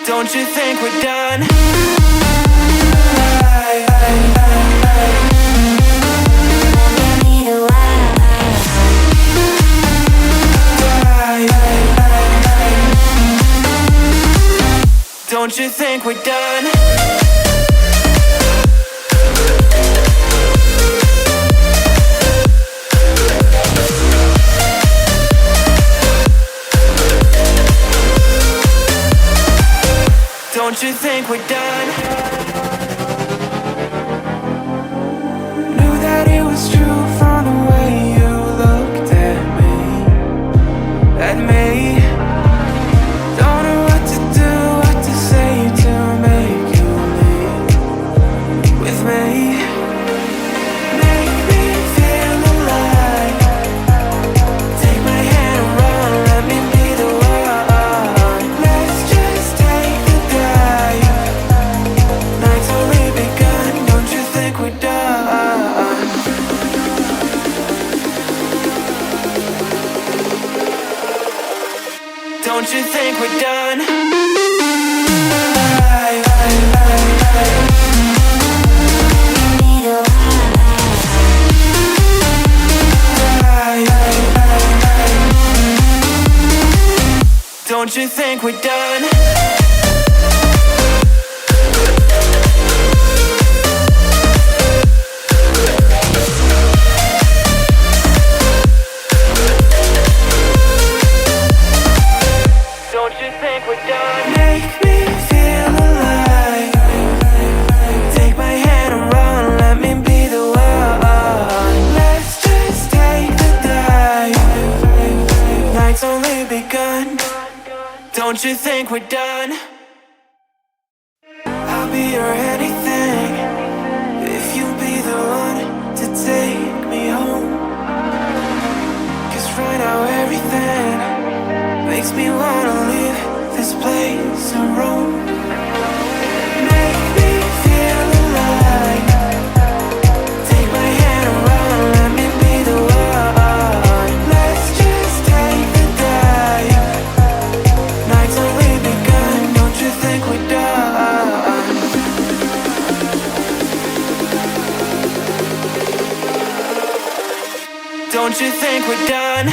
Don't you think we're done? Don't you think we're done? Don't you think we're done? Knew that it was true from the way you looked at me. At me. Don't know what to do, what to say to make you leave with me. Make me feel alive. Take my hand and run, let me be the one. Let's just take the dive. Night's only begun, don't you think we're done? Don't you think we're done? Don't you think we're done? Don't you think we're done? Make me feel alive. Take my hand and run, let me be the one. Let's just take the dive. Night's only begun. Don't you think we're done? I'll be your anything if you'll be the one to take me home. 'Cause right now everything makes me wanna leave this place and roam. Make me feel alive. Take my hand and run, let me be the one. Let's just take the dive. Night's only begun, don't you think we're done? Don't you think we're done?